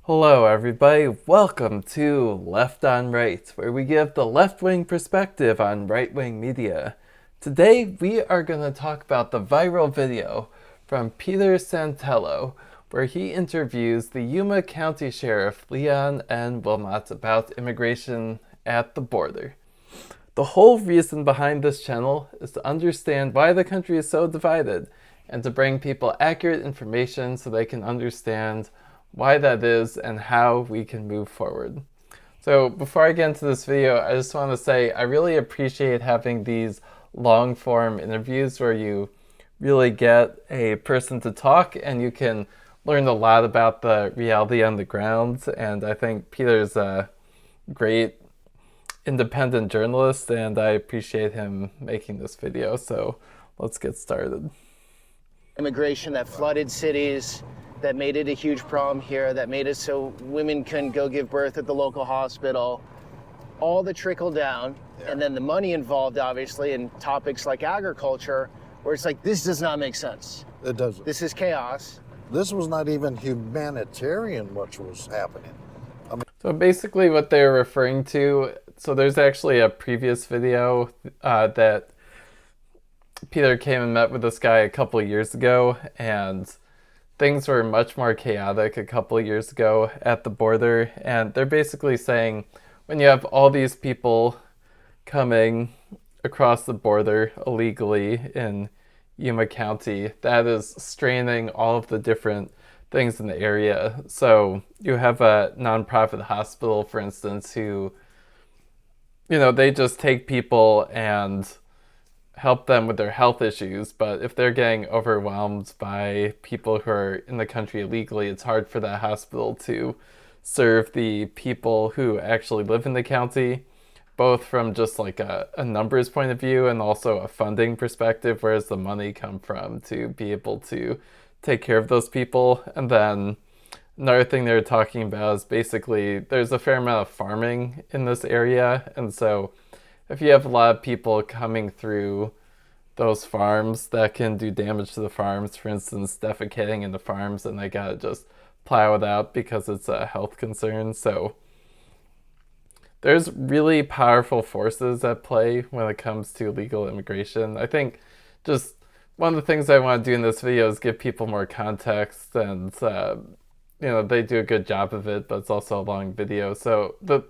Hello, everybody. Welcome to Left on Right, where we give the left-wing perspective on right-wing media. Today, we are going to talk about the viral video from Peter Santello, where he interviews the Yuma County Sheriff, Leon and Wilmot, about immigration at the border. The whole reason behind this channel is to understand why the country is so divided and to bring people accurate information so they can understand why that is and how we can move forward. So before I get into this video, I just want to say I really appreciate having these long form interviews where you really get a person to talk and you can learn a lot about the reality on the ground. And I think Peter's a great independent journalist and I appreciate him making this video. So let's get started. Immigration that flooded cities, that made it a huge problem here, that made it so women couldn't go give birth at the local hospital, all the trickle down, and then the money involved, obviously, in topics like agriculture, where it's like, this does not make sense. It doesn't. This is chaos. This was not even humanitarian, what was happening. So basically what they're referring to, so there's actually a previous video that Peter came and met with this guy a couple of years ago, and things were much more chaotic a couple of years ago at the border. And they're basically saying when you have all these people coming across the border illegally in Yuma County, that is straining all of the different things in the area. So you have a nonprofit hospital, for instance, who, they just take people and help them with their health issues, but if they're getting overwhelmed by people who are in the country illegally, it's hard for that hospital to serve the people who actually live in the county, both from just like a numbers point of view and also a funding perspective. Where does the money come from to be able to take care of those people? And then another thing they're talking about is basically there's a fair amount of farming in this area, and so if you have a lot of people coming through those farms, that can do damage to the farms. For instance, defecating in the farms, and they gotta just plow it out because it's a health concern. So there's really powerful forces at play when it comes to illegal immigration. I think just one of the things I want to do in this video is give people more context, and they do a good job of it, but it's also a long video. So the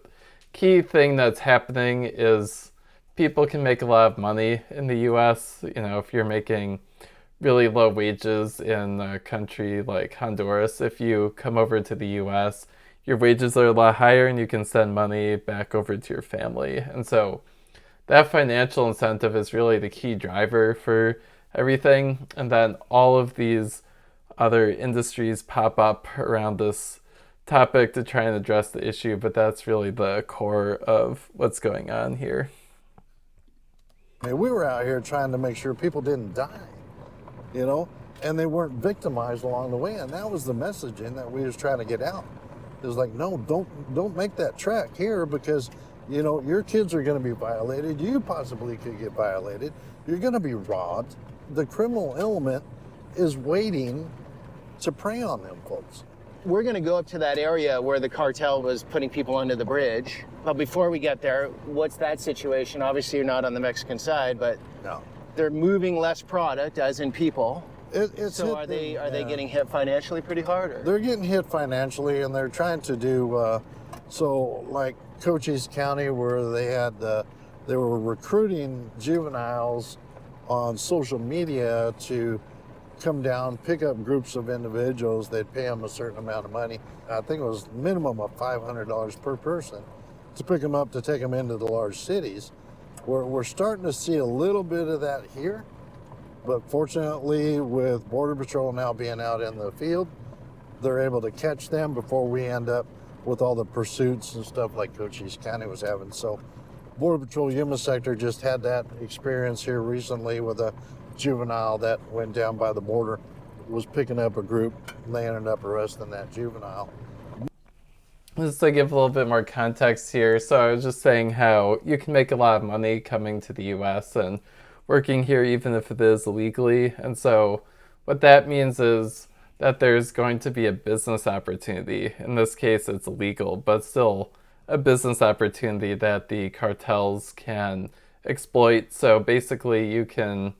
key thing that's happening is people can make a lot of money in the US. If you're making really low wages in a country like Honduras, if you come over to the US, your wages are a lot higher and you can send money back over to your family. And so that financial incentive is really the key driver for everything. And then all of these other industries pop up around this topic to try and address the issue, but that's really the core of what's going on here. We were out here trying to make sure people didn't die, and they weren't victimized along the way, and that was the messaging that we was trying to get out. It was like, no, don't make that trek here because, your kids are going to be violated. You possibly could get violated. You're going to be robbed. The criminal element is waiting to prey on them folks. We're going to go up to that area where the cartel was putting people under the bridge. But before we get there, what's that situation? Obviously, you're not on the Mexican side, but no, they're moving less product, as in people. So are they getting hit financially pretty hard? Or? They're getting hit financially, and they're trying to do like Cochise County, where they were recruiting juveniles on social media to come down, pick up groups of individuals. They'd pay them a certain amount of money. I think it was minimum of $500 per person to pick them up to take them into the large cities. We're starting to see a little bit of that here, but fortunately with Border Patrol now being out in the field, they're able to catch them before we end up with all the pursuits and stuff like Cochise County was having. So Border Patrol Yuma sector just had that experience here recently with a juvenile that went down by the border, was picking up a group. They ended up arresting that juvenile. Just to give a little bit more context here, so I was just saying how you can make a lot of money coming to the US and working here even if it is illegally. And so what that means is that there's going to be a business opportunity. In this case, it's illegal, but still a business opportunity that the cartels can exploit. So basically, you can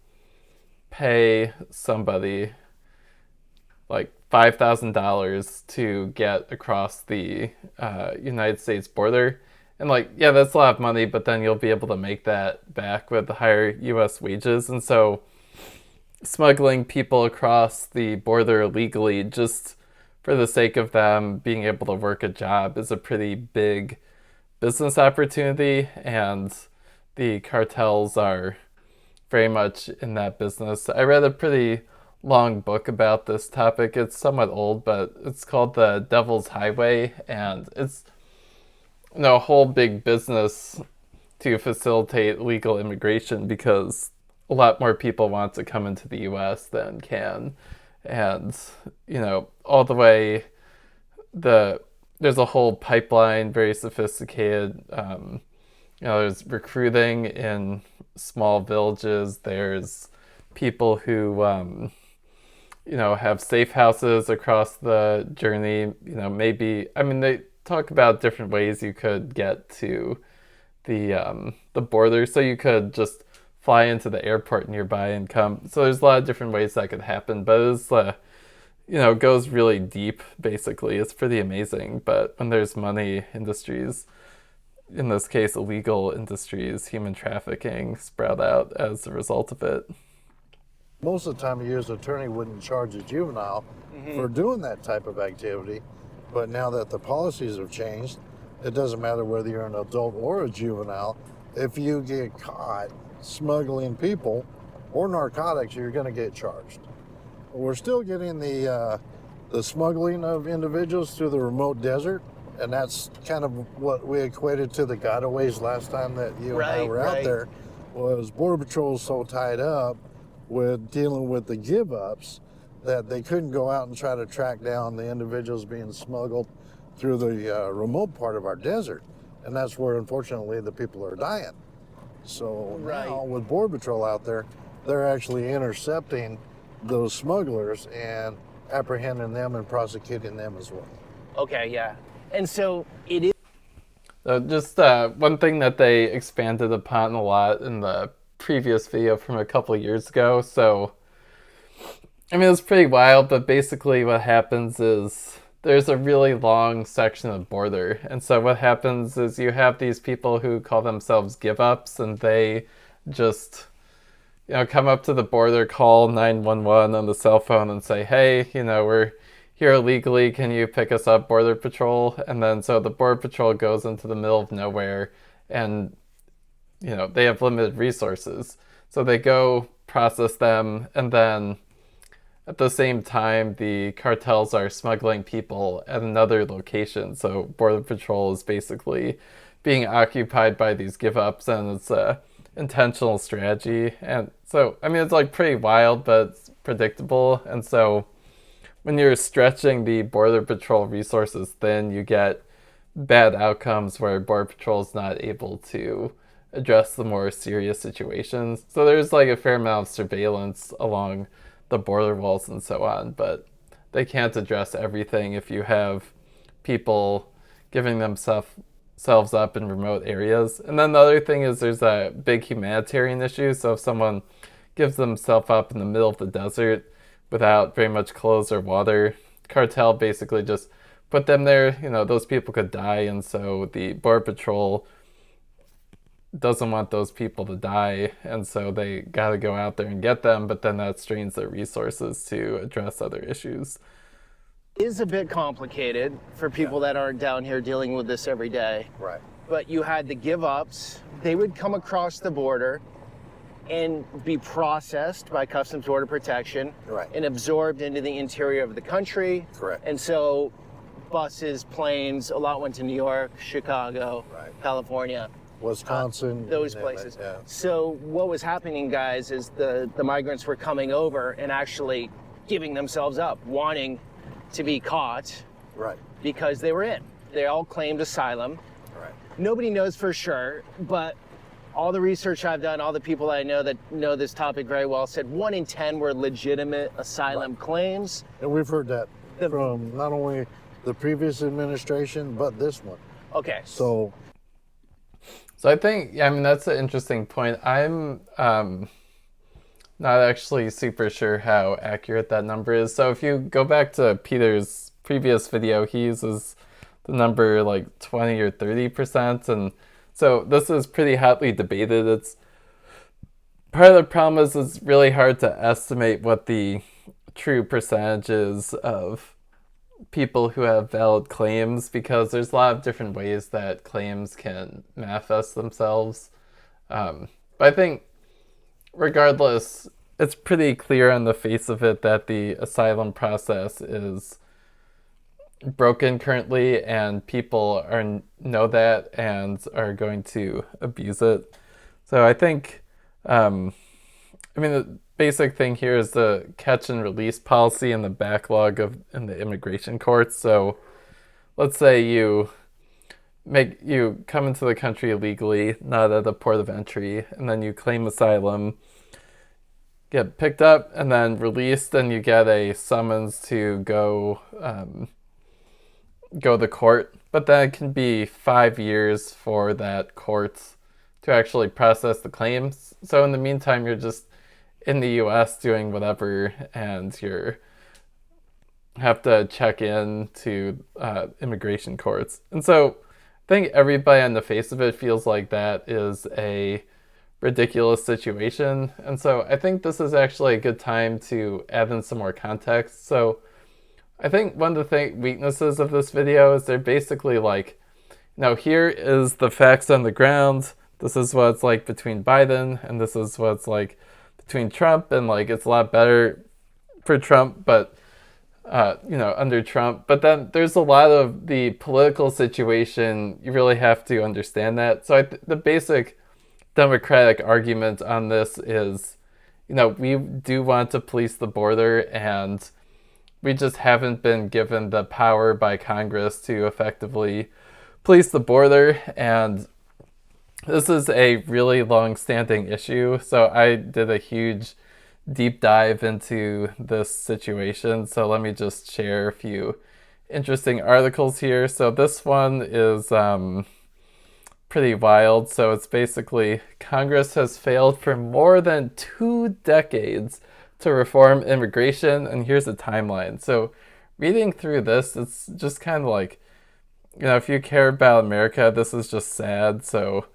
pay somebody like $5,000 to get across the United States border. And like, yeah, that's a lot of money, but then you'll be able to make that back with the higher US wages. And so smuggling people across the border illegally just for the sake of them being able to work a job is a pretty big business opportunity. And the cartels are very much in that business. I read a pretty long book about this topic. It's somewhat old, but it's called The Devil's Highway, and it's a whole big business to facilitate legal immigration because a lot more people want to come into the US than can. And, all the way there's a whole pipeline, very sophisticated. There's recruiting in small villages. There's people who, have safe houses across the journey. They talk about different ways you could get to the border. So you could just fly into the airport nearby and come. So there's a lot of different ways that could happen, but it's goes really deep. Basically, it's pretty amazing. But when there's money, industries, in this case illegal industries, human trafficking, sprout out as a result of it. Most of the time, a U.S. attorney wouldn't charge a juvenile for doing that type of activity. But now that the policies have changed, it doesn't matter whether you're an adult or a juvenile. If you get caught smuggling people or narcotics, you're going to get charged. We're still getting the smuggling of individuals through the remote desert, and that's kind of what we equated to the gotaways last time that you and I were out there. Was Border Patrol so tied up with dealing with the give-ups that they couldn't go out and try to track down the individuals being smuggled through the remote part of our desert. And that's where, unfortunately, the people are dying. So now, with Border Patrol out there, they're actually intercepting those smugglers and apprehending them and prosecuting them as well. Okay, yeah. And so it is... Just one thing that they expanded upon a lot in the previous video from a couple of years ago. So, it's pretty wild, but basically what happens is there's a really long section of border. And so what happens is you have these people who call themselves give-ups, and they just, come up to the border, call 911 on the cell phone and say, hey, we're here illegally, can you pick us up, Border Patrol? And then so the Border Patrol goes into the middle of nowhere, and they have limited resources. So they go process them, and then at the same time, the cartels are smuggling people at another location. So Border Patrol is basically being occupied by these give-ups, and it's a intentional strategy. And so, it's like pretty wild, but it's predictable. And so when you're stretching the Border Patrol resources thin, you get bad outcomes where Border Patrol is not able to address the more serious situations. So there's like a fair amount of surveillance along the border walls and so on, but they can't address everything if you have people giving themselves up in remote areas. And then the other thing is there's a big humanitarian issue. So if someone gives themselves up in the middle of the desert without very much clothes or water, cartel basically just put them there. Those people could die, and so the Border Patrol doesn't want those people to die, and so they got to go out there and get them, but then that strains their resources to address other issues. It is a bit complicated for people that aren't down here dealing with this every day. Right. But you had the give-ups. They would come across the border and be processed by Customs Border Protection and absorbed into the interior of the country. Correct. And so buses, planes, a lot went to New York, Chicago, California. Wisconsin, those places. So what was happening, guys, is the migrants were coming over and actually giving themselves up, wanting to be caught, because they were in. They all claimed asylum. Nobody knows for sure, but all the research I've done, all the people I know that know this topic very well said 1 in 10 were legitimate asylum claims. And we've heard that from not only the previous administration, but this one. Okay. So I think, I mean, that's an interesting point. I'm not actually super sure how accurate that number is. So if you go back to Peter's previous video, he uses the number like 20 or 30%. And so this is pretty hotly debated. It's part of the problem is it's really hard to estimate what the true percentage is of people who have valid claims, because there's a lot of different ways that claims can manifest themselves. But I think regardless, it's pretty clear on the face of it that the asylum process is broken currently, and people know that and are going to abuse it. So I think, I mean, the basic thing here is the catch and release policy and the backlog in the immigration courts. So let's say you come into the country illegally, not at the port of entry, and then you claim asylum, get picked up and then released, and you get a summons to go to court. But then it can be 5 years for that court to actually process the claims. So in the meantime, you're just in the US doing whatever, and you have to check in to immigration courts. And so I think everybody on the face of it feels like that is a ridiculous situation. And so I think this is actually a good time to add in some more context. So I think one of the weaknesses of this video is they're basically like, here is the facts on the ground. This is what it's like between Biden, and this is what it's like between Trump, and like it's a lot better for Trump, but under Trump. But then there's a lot of the political situation. You really have to understand that. So the basic Democratic argument on this is, we do want to police the border, and we just haven't been given the power by Congress to effectively police the border. And this is a really long-standing issue. So I did a huge deep dive into this situation. So let me just share a few interesting articles here. So this one is pretty wild. So it's basically, Congress has failed for more than 2 decades to reform immigration, and here's a timeline. So reading through this, it's just kind of like, if you care about America, this is just sad. So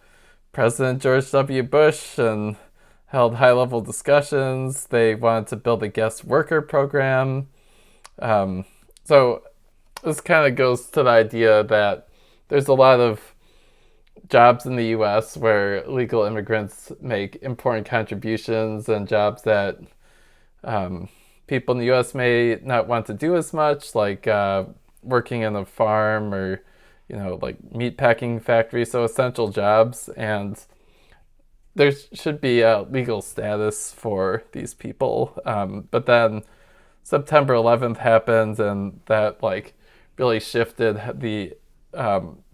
President George W. Bush and held high-level discussions. They wanted to build a guest worker program. So this kind of goes to the idea that there's a lot of jobs in the U.S. where illegal immigrants make important contributions, and jobs that people in the U.S. may not want to do as much, like working in a farm or, like meat packing factory, so essential jobs. And there should be a legal status for these people. But then September 11th happened, and that really shifted the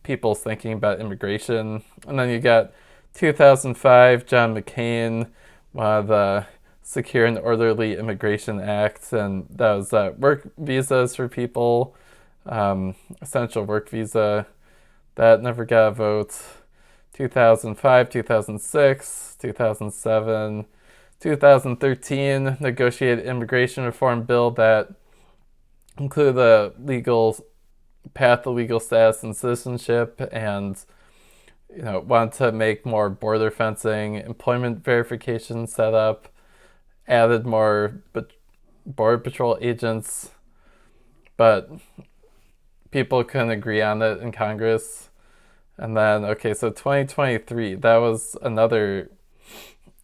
people's thinking about immigration. And then you got 2005, John McCain wanted the Secure and Orderly Immigration Act, and that was work visas for people, essential work visa. That never got a vote. 2005, 2006, 2007, 2013, negotiated immigration reform bill that included a legal path to legal status and citizenship, and wanted to make more border fencing, employment verification set up, added more border patrol agents, but people couldn't agree on it in Congress. And then, so 2023, that was another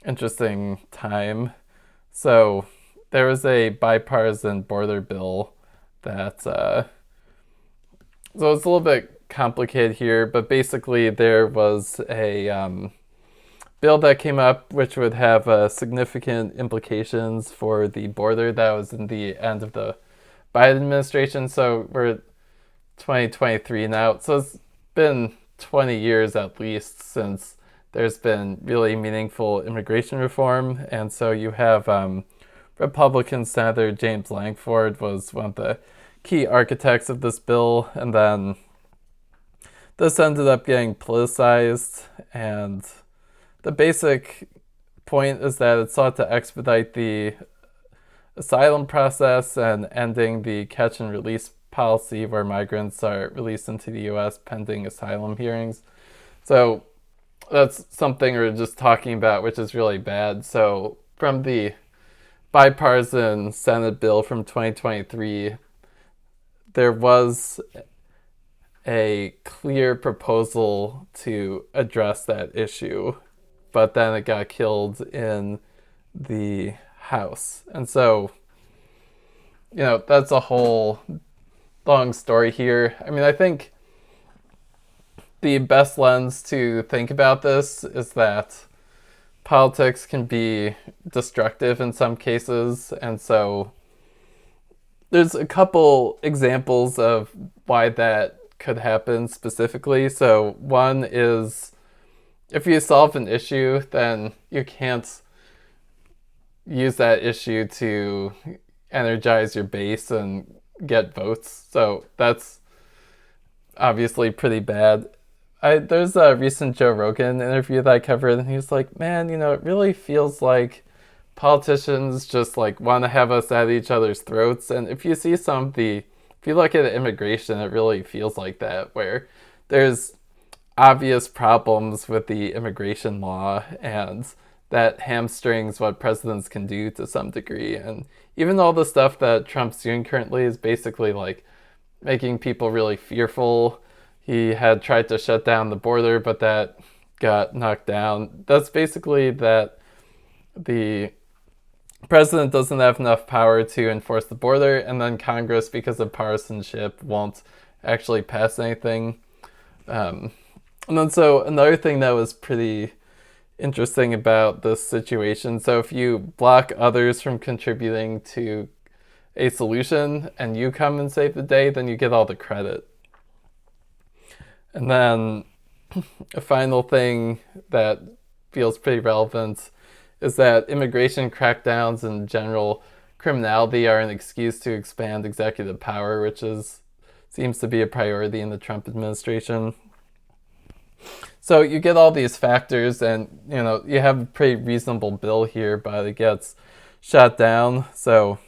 interesting time. So there was a bipartisan border bill that, so it's a little bit complicated here, but basically there was a bill that came up which would have significant implications for the border. That was in the end of the Biden administration. So we're 2023 now. So it's been 20 years at least since there's been really meaningful immigration reform. And so you have Republican Senator James Langford was one of the key architects of this bill, and then this ended up getting politicized, and the basic point is that it sought to expedite the asylum process and ending the catch and release policy where migrants are released into the U.S. pending asylum hearings. So that's something we're just talking about, which is really bad. So from the bipartisan Senate bill from 2023, there was a clear proposal to address that issue, but then it got killed in the House. And so, that's a whole long story here. I mean, I think the best lens to think about this is that politics can be destructive in some cases, and so there's a couple examples of why that could happen specifically. So one is, if you solve an issue, then you can't use that issue to energize your base and get votes. So that's obviously pretty bad. There's a recent Joe Rogan interview that I covered, and he was like, man, it really feels like politicians just like want to have us at each other's throats. And if you see if you look at immigration, it really feels like that, where there's obvious problems with the immigration law, and that hamstrings what presidents can do to some degree. And even all the stuff that Trump's doing currently is basically like making people really fearful. He had tried to shut down the border, but that got knocked down. That's basically that the president doesn't have enough power to enforce the border, and then Congress, because of partisanship, won't actually pass anything. And then so another thing that was pretty interesting about this situation, so if you block others from contributing to a solution and you come and save the day, then you get all the credit. And then a final thing that feels pretty relevant is that immigration crackdowns and general criminality are an excuse to expand executive power, which seems to be a priority in the Trump administration. So you get all these factors, and you have a pretty reasonable bill here, but it gets shot down. So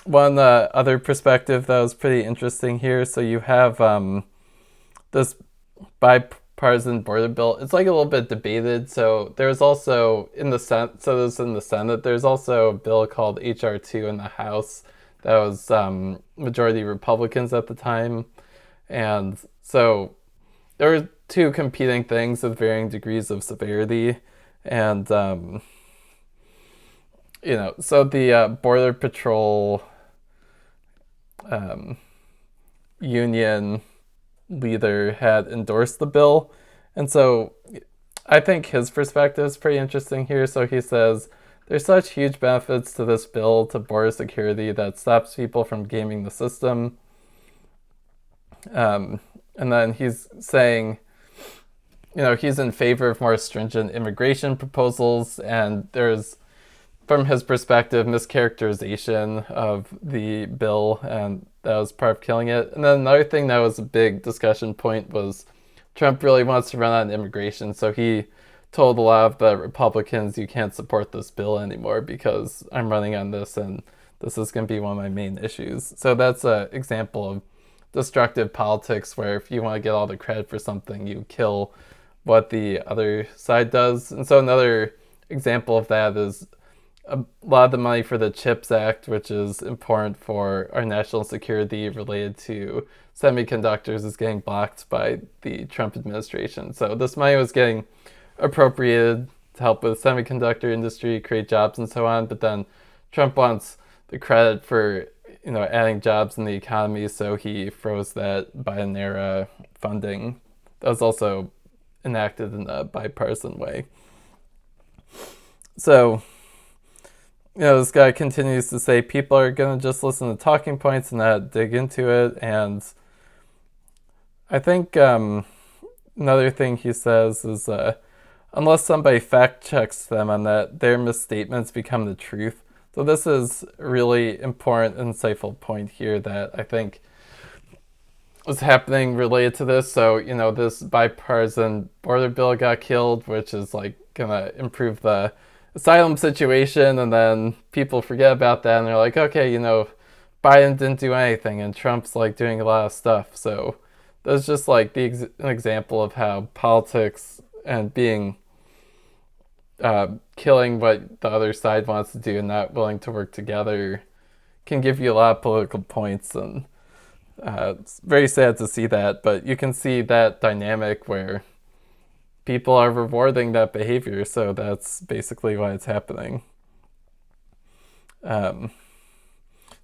one other perspective that was pretty interesting here, so you have this bipartisan border bill. It's like a little bit debated. So there's also in the Senate. There's also a bill called HR 2 in the House that was majority Republicans at the time, and so there were two competing things with varying degrees of severity, and so the Border Patrol union leader had endorsed the bill, and so I think his perspective is pretty interesting here. So he says, there's such huge benefits to this bill to border security that stops people from gaming the system. And then he's saying, he's in favor of more stringent immigration proposals, and there's, from his perspective, mischaracterization of the bill, and that was part of killing it. And then another thing that was a big discussion point was Trump really wants to run on immigration, so he told a lot of the Republicans, you can't support this bill anymore because I'm running on this, and this is going to be one of my main issues. So that's an example of destructive politics, where if you want to get all the credit for something, you kill what the other side does. And so another example of that is a lot of the money for the CHIPS Act, which is important for our national security related to semiconductors, is getting blocked by the Trump administration. So this money was getting appropriated to help with the semiconductor industry, create jobs and so on, but then Trump wants the credit for adding jobs in the economy, so he froze that Biden era funding. That was also enacted in a bipartisan way. So this guy continues to say people are going to just listen to talking points and not dig into it. And I think another thing he says is unless somebody fact checks them on that, their misstatements become the truth. So this is a really important, insightful point here that I think was happening related to this. So, this bipartisan border bill got killed, which is like gonna improve the asylum situation, and then people forget about that and they're like, okay, Biden didn't do anything and Trump's like doing a lot of stuff. So that's just like an example of how politics and being killing what the other side wants to do and not willing to work together can give you a lot of political points. And it's very sad to see that, but you can see that dynamic where people are rewarding that behavior. So that's basically why it's happening.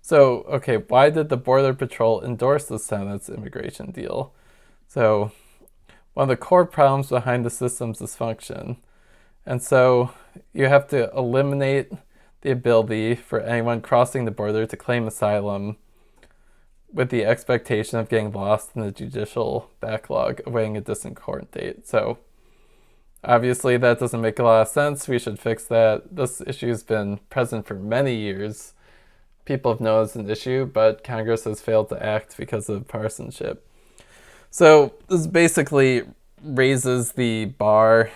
Okay, why did the Border Patrol endorse the Senate's immigration deal? So one of the core problems behind the system's dysfunction. And so you have to eliminate the ability for anyone crossing the border to claim asylum with the expectation of getting lost in the judicial backlog awaiting a distant court date. So obviously that doesn't make a lot of sense. We should fix that. This issue has been present for many years. People have known it's an issue, but Congress has failed to act because of partisanship. So this basically raises the bar,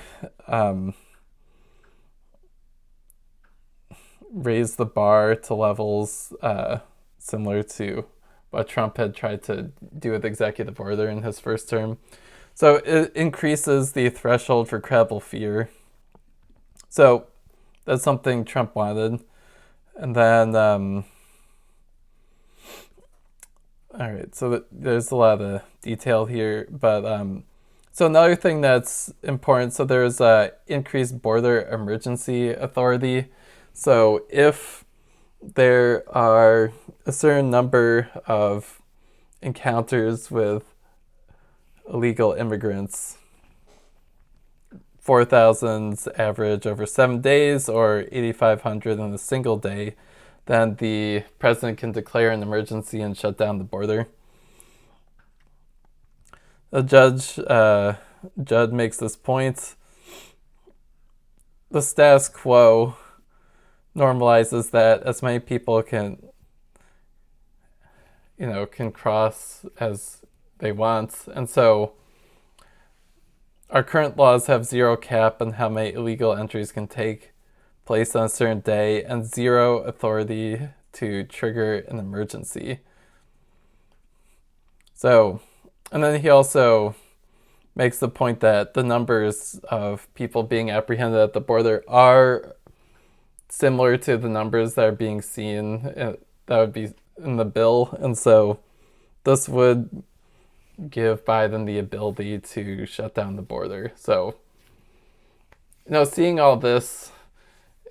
raise the bar to levels similar to what Trump had tried to do with executive order in his first term. So it increases the threshold for credible fear. So that's something Trump wanted. And then, all right, so there's a lot of detail here, but so another thing that's important, so there's increased border emergency authority. So if there are a certain number of encounters with illegal immigrants, 4,000's average over 7 days or 8,500 in a single day, then the president can declare an emergency and shut down the border. The judge makes this point. The status quo normalizes that as many people can cross as they want. And so our current laws have zero cap on how many illegal entries can take place on a certain day and zero authority to trigger an emergency. So, and then he also makes the point that the numbers of people being apprehended at the border are similar to the numbers that are being seen that would be in the bill. And so this would give Biden the ability to shut down the border. So, seeing all this,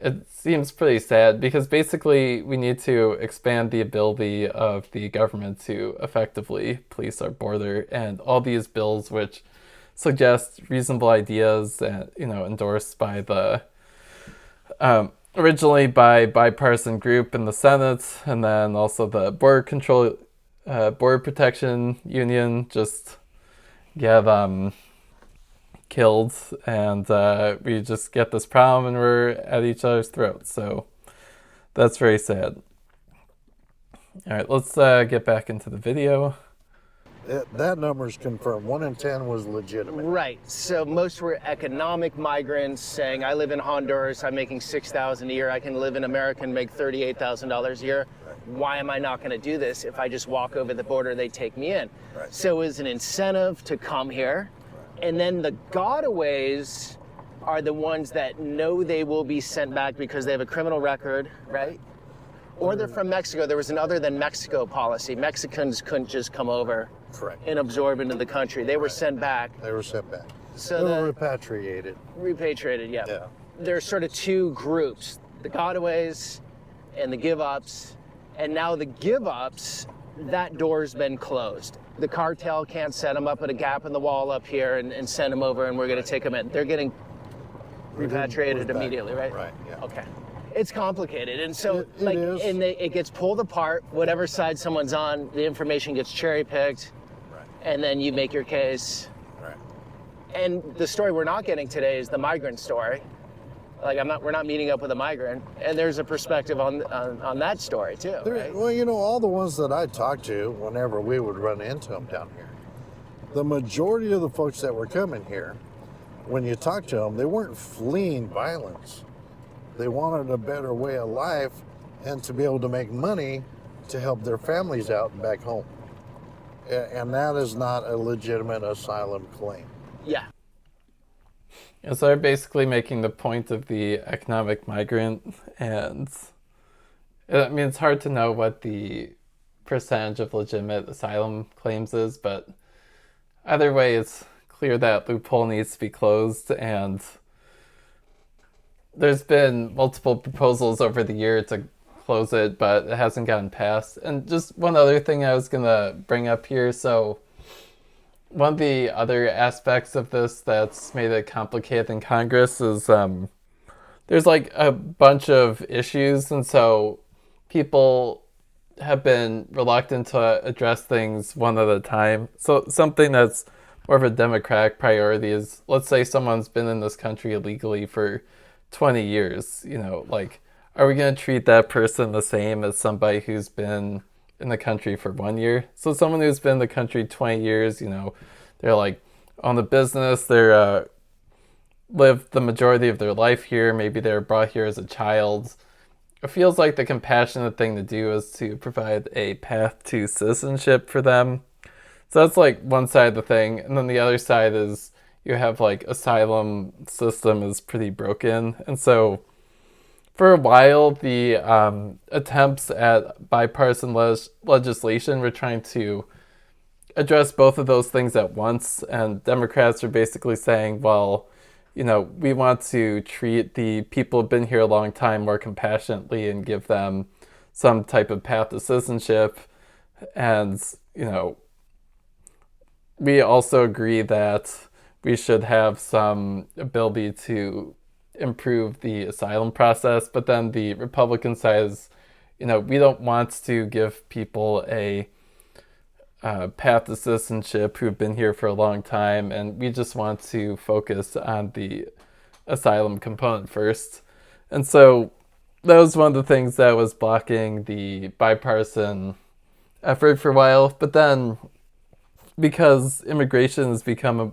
it seems pretty sad because basically we need to expand the ability of the government to effectively police our border, and all these bills which suggest reasonable ideas and endorsed by the originally by bipartisan group in the Senate, and then also the Border Protection Union just get killed, and we just get this problem and we're at each other's throats. So that's very sad. All right, let's get back into the video. That number's confirmed. 1 in 10 was legitimate. Right. So most were economic migrants saying, I live in Honduras, I'm making $6,000 a year. I can live in America and make $38,000 a year. Why am I not going to do this? If I just walk over the border, they take me in. Right. So it was an incentive to come here. Right. And then the gotaways are the ones that know they will be sent back because they have a criminal record, right? Or they're from Mexico. There was an other than Mexico policy. Mexicans couldn't just come over. Correct. And absorb into the country. They were sent back. They were sent back. So they were repatriated. Repatriated, yeah. There's sort of two groups, the gotaways and the give-ups. And now the give-ups, that door's been closed. The cartel can't set them up at a gap in the wall up here and send them over and we're going to take them in. They're getting repatriated immediately, right? Right, yeah. Okay. It's complicated, and so it is. And it gets pulled apart. Whatever side someone's on, the information gets cherry-picked, right. And then you make your case. Right. And the story we're not getting today is the migrant story. Like we're not meeting up with a migrant, and there's a perspective on that story too, right? Well, you know, all the ones that I talked to, whenever we would run into them down here, the majority of the folks that were coming here, when you talk to them, they weren't fleeing violence. They wanted a better way of life and to be able to make money to help their families out and back home. And that is not a legitimate asylum claim. Yeah. And so they're basically making the point of the economic migrant, and I mean, it's hard to know what the percentage of legitimate asylum claims is, but either way, it's clear that loophole needs to be closed, and there's been multiple proposals over the year to close it, but it hasn't gotten passed. And just one other thing I was going to bring up here, so one of the other aspects of this that's made it complicated in Congress is there's like a bunch of issues, and so people have been reluctant to address things one at a time. So something that's more of a Democratic priority is, let's say someone's been in this country illegally for 20 years, you know, like, are we going to treat that person the same as somebody who's been in the country for 1 year? So someone who's been in the country 20 years, you know, they're like on the business, they're lived the majority of their life here, maybe they were brought here as a child. It feels like the compassionate thing to do is to provide a path to citizenship for them. So that's like one side of the thing. And then the other side is you have like asylum system is pretty broken. And so for a while, the attempts at bipartisan legislation were trying to address both of those things at once. And Democrats are basically saying, well, you know, we want to treat the people who've been here a long time more compassionately and give them some type of path to citizenship. And, you know, we also agree that we should have some ability to improve the asylum process. But then the Republican side is, you know, we don't want to give people a path to citizenship who've been here for a long time, and we just want to focus on the asylum component first. And so that was one of the things that was blocking the bipartisan effort for a while. But then, because immigration has become a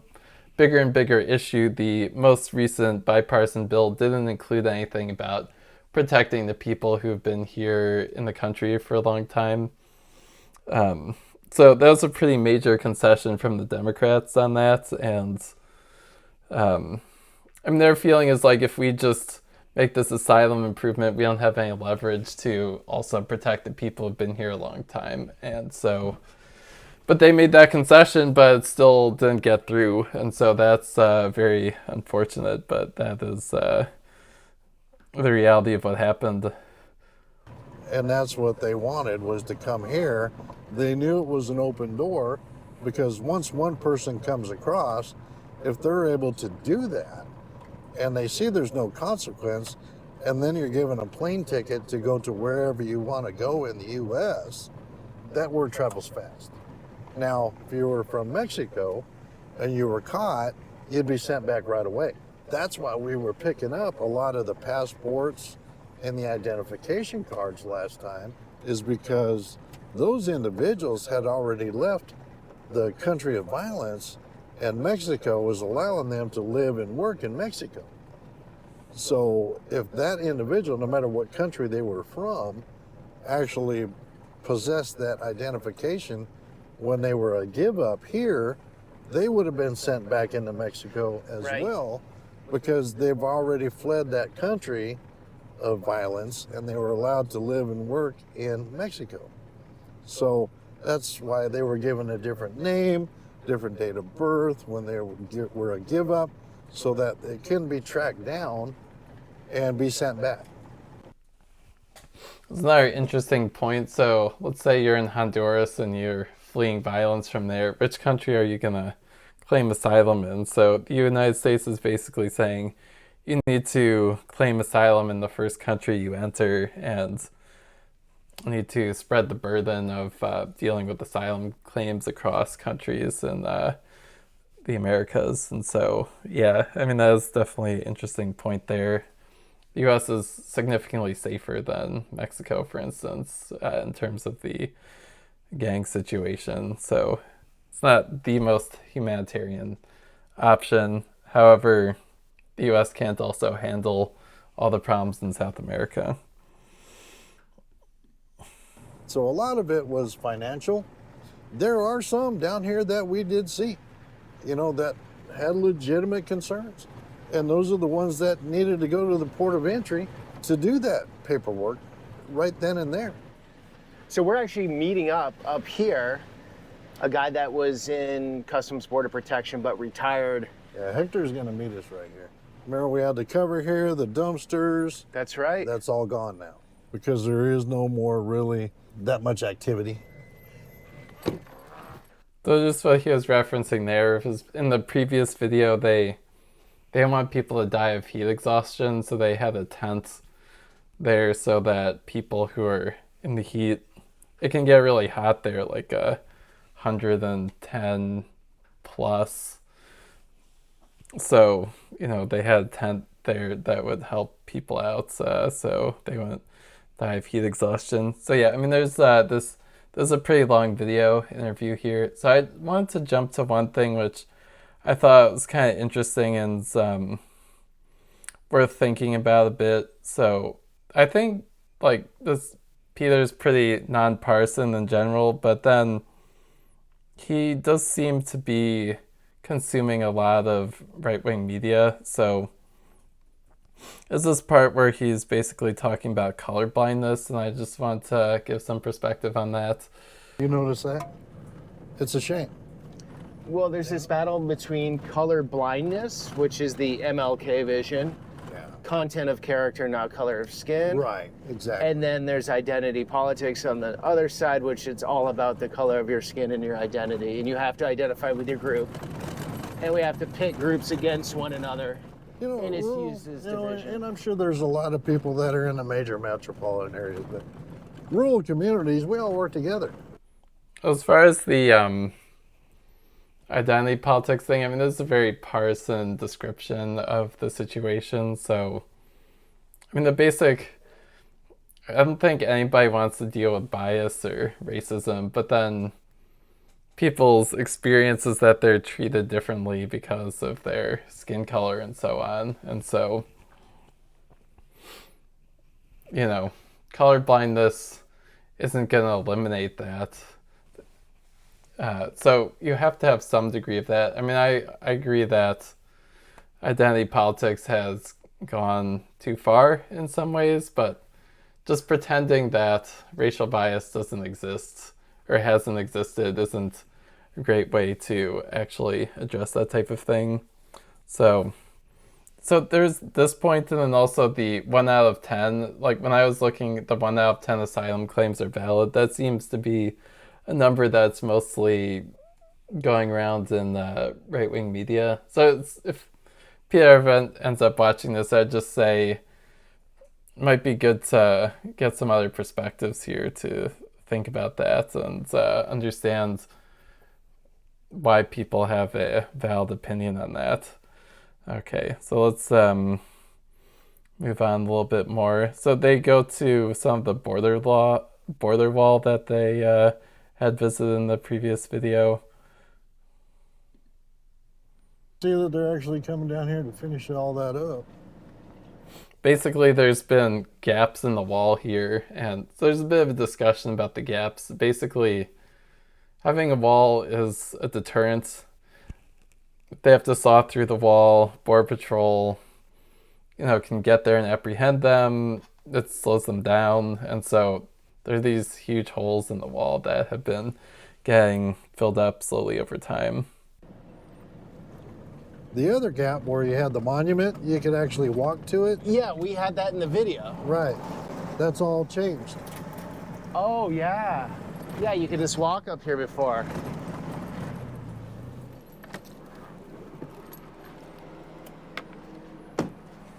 bigger and bigger issue, the most recent bipartisan bill didn't include anything about protecting the people who've been here in the country for a long time. So that was a pretty major concession from the Democrats on that. And I mean, their feeling is like, if we just make this asylum improvement, we don't have any leverage to also protect the people who've been here a long time. And so, but they made that concession, but it still didn't get through. And so that's very unfortunate, but that is the reality of what happened. And that's what they wanted, was to come here. They knew it was an open door, because once one person comes across, if they're able to do that and they see there's no consequence, and then you're given a plane ticket to go to wherever you want to go in the U.S., that word travels fast. Now, if you were from Mexico and you were caught, you'd be sent back right away. That's why we were picking up a lot of the passports and the identification cards last time, is because those individuals had already left the country of violence, and Mexico was allowing them to live and work in Mexico. So if that individual, no matter what country they were from, actually possessed that identification when they were a give up here, they would have been sent back into Mexico as well, because they've already fled that country of violence, and they were allowed to live and work in Mexico. So that's why they were given a different name, different date of birth when they were a give up, so that it can be tracked down and be sent back. It's another interesting point. So let's say you're in Honduras and you're fleeing violence from there. Which country are you going to claim asylum in? So the United States is basically saying you need to claim asylum in the first country you enter, and need to spread the burden of dealing with asylum claims across countries. And the Americas. And so, yeah, I mean, that is definitely an interesting point there. The U.S. is significantly safer than Mexico, for instance, in terms of the gang situation. So it's not the most humanitarian option. However, the U.S. can't also handle all the problems in South America. So a lot of it was financial. There are some down here that we did see, that had legitimate concerns. And those are the ones that needed to go to the port of entry to do that paperwork right then and there. So we're actually meeting up here, a guy that was in Customs Border Protection but retired. Yeah, Hector's gonna meet us right here. Remember, we had the cover here, the dumpsters. That's right. That's all gone now because there is no more really that much activity. So just what he was referencing there was in the previous video, they didn't want people to die of heat exhaustion, so they had a tent there so that people who are in the heat, it can get really hot there, like 110 plus. So, they had a tent there that would help people out, so they wouldn't die of heat exhaustion. So yeah, I mean, there's this is a pretty long video interview here. So I wanted to jump to one thing which I thought was kind of interesting and worth thinking about a bit. So I think this Peter's pretty nonpartisan in general, but then he does seem to be consuming a lot of right-wing media. So is this part where he's basically talking about color blindness, and I just want to give some perspective on that. You notice that? It's a shame. Well, there's this battle between color blindness, which is the MLK vision, content of character, not color of skin. Right, exactly. And then there's identity politics on the other side, which it's all about the color of your skin and your identity. And you have to identify with your group. And we have to pit groups against one another. And it's used as division. And I'm sure there's a lot of people that are in the major metropolitan areas, but rural communities, we all work together. As far as the identity politics thing, I mean, this is a very partisan description of the situation. So, I mean, I don't think anybody wants to deal with bias or racism, but then people's experiences that they're treated differently because of their skin color and so on. And so, color blindness isn't going to eliminate that. So you have to have some degree of that. I mean, I agree that identity politics has gone too far in some ways, but just pretending that racial bias doesn't exist or hasn't existed isn't a great way to actually address that type of thing. So there's this point, and then also the 1 out of 10. Like when I was looking, the 1 out of 10 asylum claims are valid. That seems to be a number that's mostly going around in right-wing media. So if Peter ends up watching this, I'd just say it might be good to get some other perspectives here to think about that and understand why people have a valid opinion on that. Okay, so let's move on a little bit more. So they go to some of the border wall that they had visited in the previous video. See that they're actually coming down here to finish all that up. Basically, there's been gaps in the wall here, and so there's a bit of a discussion about the gaps. Basically, having a wall is a deterrent. If they have to saw through the wall, Border Patrol, can get there and apprehend them. It slows them down, and so there are these huge holes in the wall that have been getting filled up slowly over time. The other gap where you had the monument, you could actually walk to it. Yeah, we had that in the video. Right. That's all changed. Oh, yeah. Yeah, you could just walk up here before.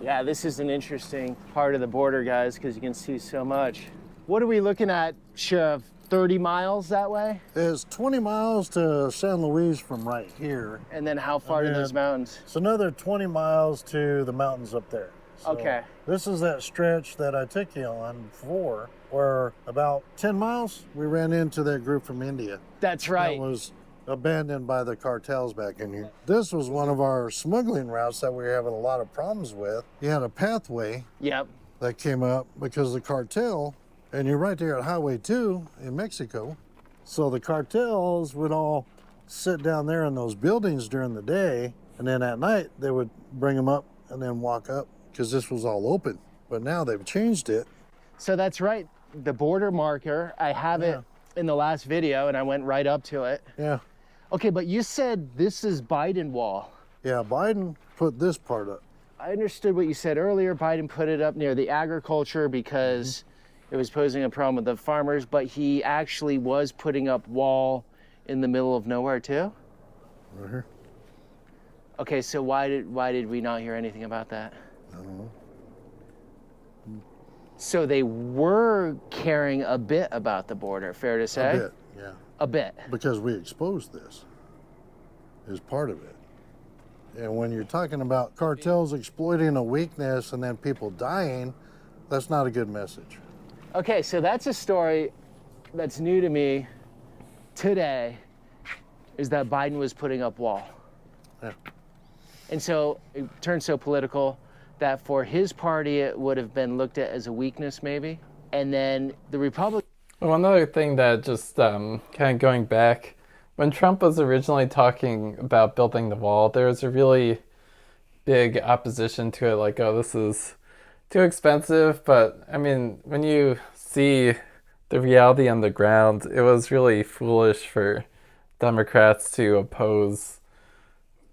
Yeah, this is an interesting part of the border, guys, because you can see so much. What are we looking at, Sheriff? 30 miles that way? It's 20 miles to San Luis from right here. And then how far to those mountains? It's another 20 miles to the mountains up there. So Okay. This is that stretch that I took you on before, where about 10 miles, we ran into that group from India. That's right. That was abandoned by the cartels back in here. This was one of our smuggling routes that we were having a lot of problems with. You had a pathway Yep. that came up because the cartel, and you're right there at Highway 2 in Mexico. So the cartels would all sit down there in those buildings during the day, and then at night they would bring them up and then walk up because this was all open. But now they've changed it. So that's right. The border marker, I have it in the last video and I went right up to it. Yeah. Okay, but you said this is Biden wall. Yeah, Biden put this part up. I understood what you said earlier. Biden put it up near the agriculture because it was posing a problem with the farmers, but he actually was putting up wall in the middle of nowhere too? Right here. Okay, so why did we not hear anything about that? I don't know. So they were caring a bit about the border, fair to say? A bit, yeah. A bit. Because we exposed this is part of it. And when you're talking about cartels exploiting a weakness and then people dying, that's not a good message. Okay, so that's a story that's new to me today, is that Biden was putting up wall. Yeah. And so it turned so political that for his party, it would have been looked at as a weakness maybe. And then the Republicans. One other thing that just kind of going back, when Trump was originally talking about building the wall, there was a really big opposition to it, like, oh, this is too expensive. But I mean, when you see the reality on the ground, it was really foolish for Democrats to oppose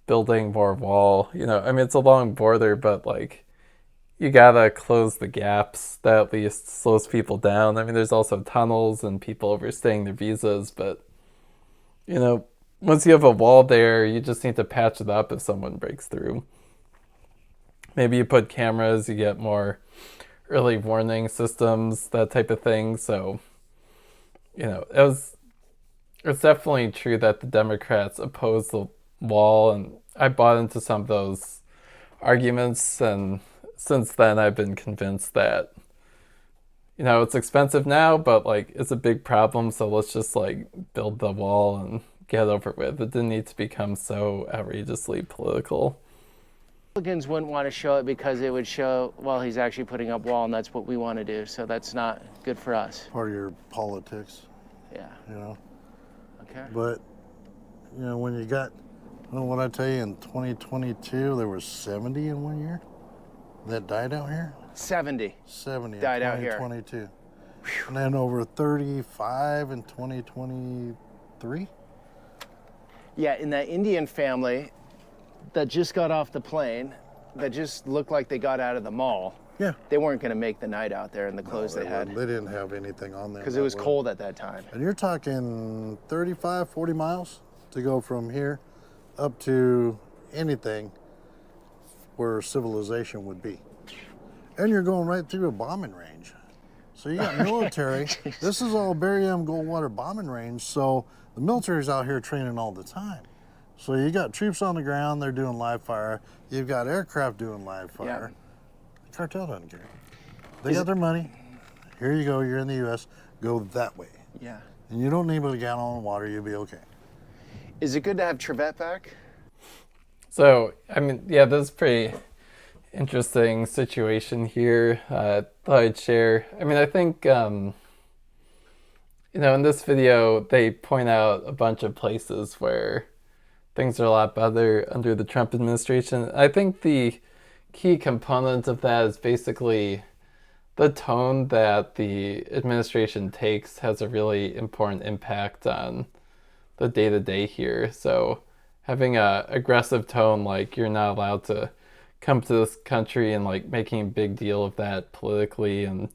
building more wall. You know, I mean, it's a long border, but like, you gotta close the gaps that at least slows people down. I mean, there's also tunnels and people overstaying their visas, but you know, once you have a wall there, you just need to patch it up if someone breaks through. Maybe you put cameras, you get more early warning systems, that type of thing. So, you know, it's definitely true that the Democrats opposed the wall, and I bought into some of those arguments, and since then I've been convinced that, you know, it's expensive now, but like, it's a big problem, so let's just like build the wall and get it over with. It didn't need to become so outrageously political. Republicans wouldn't want to show it because it would show, well, he's actually putting up wall and that's what we want to do. So that's not good for us. Part of your politics, Yeah. you know. Okay. But, you know, when you got, well, what I tell you, in 2022, there was 70 in 1 year that died out here. 70. 70 Died in out here. 2022. And then over 35 in 2023. Yeah, in that Indian family that just got off the plane, that just looked like they got out of the mall. Yeah. They weren't going to make the night out there in the clothes they had. They didn't have anything on them. Because it was cold at that time. And you're talking 35, 40 miles to go from here up to anything where civilization would be. And you're going right through a bombing range. So you got military. This is all Barium Goldwater bombing range. So the military's out here training all the time. So you got troops on the ground, they're doing live fire. You've got aircraft doing live fire. The cartel doesn't care. They got their money. Here you go, you're in the U.S. Go that way. Yeah. And you don't need but a gallon of water, you'll be okay. Is it good to have Trevette back? So, I mean, yeah, this is pretty interesting situation here. Thought I'd share. I mean, I think, you know, in this video, they point out a bunch of places where things are a lot better under the Trump administration. I think the key component of that is basically the tone that the administration takes has a really important impact on the day-to-day here. So having a aggressive tone, like you're not allowed to come to this country, and like making a big deal of that politically, and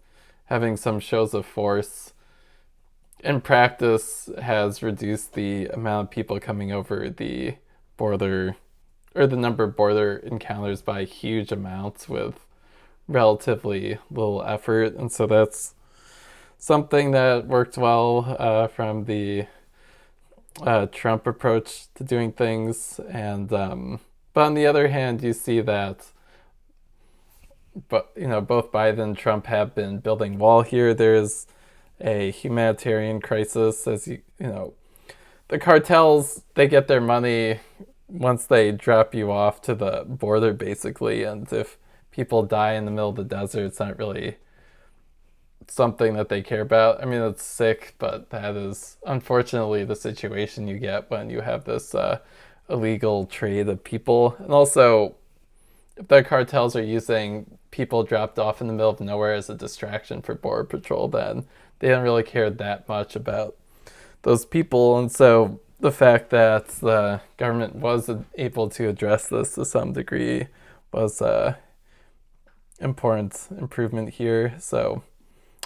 having some shows of force in practice has reduced the amount of people coming over the border, or the number of border encounters, by huge amounts with relatively little effort. And so that's something that worked well from the Trump approach to doing things, and but on the other hand, you see that, but both Biden and Trump have been building wall here. There's a humanitarian crisis, as you know, the cartels, they get their money once they drop you off to the border, basically, and if people die in the middle of the desert, it's not really something that they care about. I mean, it's sick, but that is unfortunately the situation you get when you have this illegal trade of people. And also, if the cartels are using people dropped off in the middle of nowhere as a distraction for border patrol, then they don't really care that much about those people. And so the fact that the government was able to address this to some degree was a important improvement here. So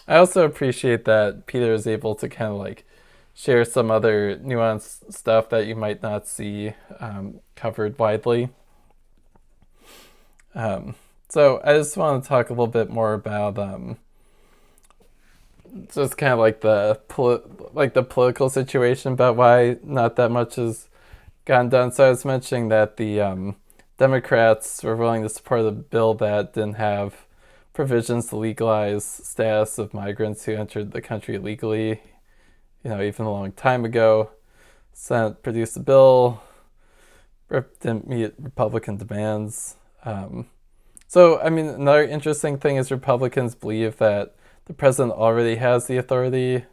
I also appreciate that Peter is able to kind of like share some other nuanced stuff that you might not see covered widely. So I just want to talk a little bit more about just kind of like the political situation, about why not that much has gotten done. So I was mentioning that the Democrats were willing to support a bill that didn't have provisions to legalize status of migrants who entered the country illegally, even a long time ago. Senate produced a bill, didn't meet Republican demands. So, I mean, another interesting thing is Republicans believe that the president already has the authority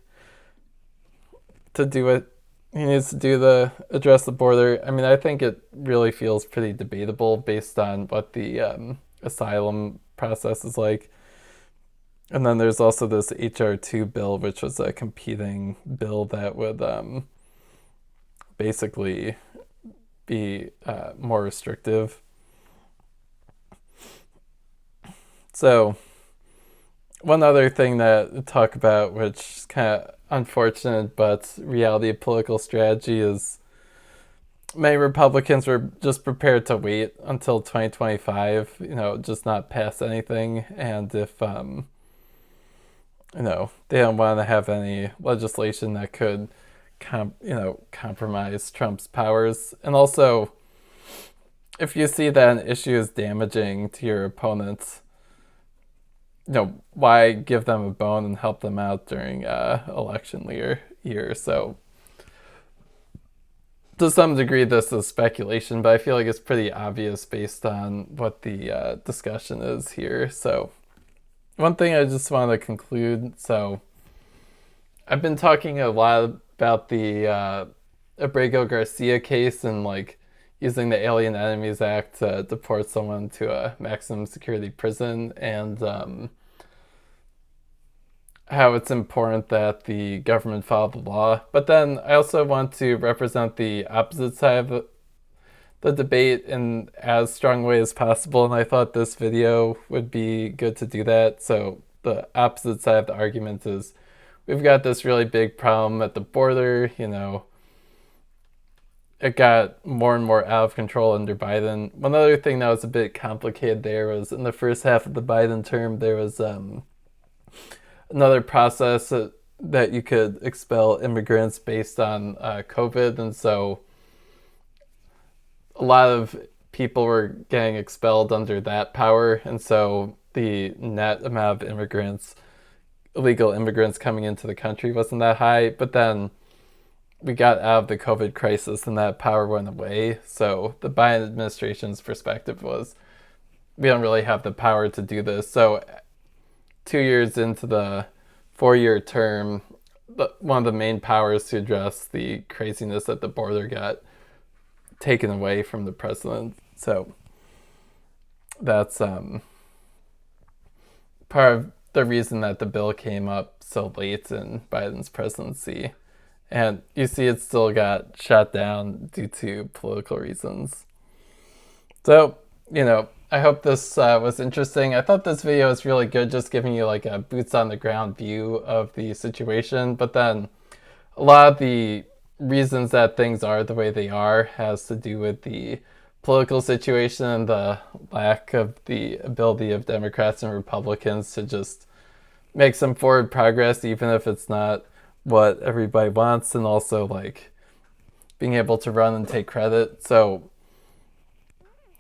to do what he needs to do to address the border. I mean, I think it really feels pretty debatable based on what the asylum process is like. And then there's also this HR 2 bill, which was a competing bill that would basically be more restrictive. So one other thing that to talk about, which is kind of unfortunate but reality of political strategy, is many Republicans were just prepared to wait until 2025, just not pass anything. And if, they don't want to have any legislation that could, compromise Trump's powers. And also, if you see that an issue is damaging to your opponents, why give them a bone and help them out during election year? So to some degree, this is speculation, but I feel like it's pretty obvious based on what the discussion is here. So one thing I just want to conclude. So I've been talking a lot about the Abrego Garcia case and using the Alien Enemies Act to deport someone to a maximum security prison, and how it's important that the government follow the law. But then I also want to represent the opposite side of the debate in as strong a way as possible, and I thought this video would be good to do that. So the opposite side of the argument is we've got this really big problem at the border. It got more and more out of control under Biden. One other thing that was a bit complicated there was in the first half of the Biden term, there was another process that you could expel immigrants based on COVID. And so a lot of people were getting expelled under that power. And so the net amount of illegal immigrants coming into the country wasn't that high. But then we got out of the COVID crisis and that power went away. So the Biden administration's perspective was, we don't really have the power to do this. So 2 years into the 4-year term, one of the main powers to address the craziness at the border got taken away from the president. So that's part of the reason that the bill came up so late in Biden's presidency. And you see it still got shut down due to political reasons. So, I hope this was interesting. I thought this video was really good, just giving you a boots on the ground view of the situation. But then a lot of the reasons that things are the way they are has to do with the political situation and the lack of the ability of Democrats and Republicans to just make some forward progress, even if it's not what everybody wants, and also like being able to run and take credit. So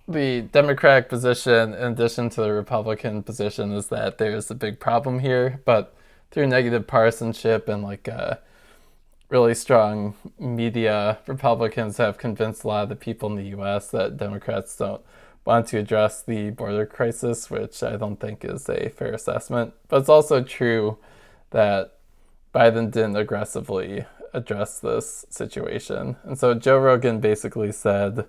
the Democratic position, in addition to the Republican position, is that there's a big problem here, but through negative partisanship and like really strong media, Republicans have convinced a lot of the people in the U.S. that Democrats don't want to address the border crisis, which I don't think is a fair assessment. But it's also true that Biden didn't aggressively address this situation. And so Joe Rogan basically said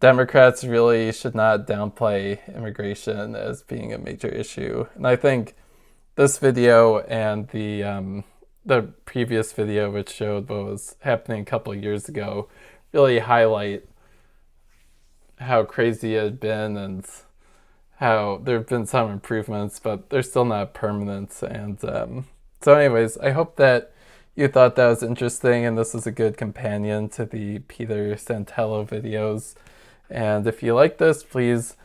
Democrats really should not downplay immigration as being a major issue. And I think this video and the previous video, which showed what was happening a couple of years ago, really highlight how crazy it had been and how there have been some improvements, but they're still not permanent. And so anyways, I hope that you thought that was interesting and this is a good companion to the Peter Santello videos. And if you like this, please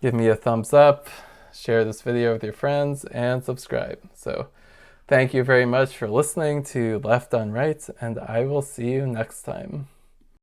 give me a thumbs up, share this video with your friends, and subscribe. So thank you very much for listening to Left on Right, and I will see you next time.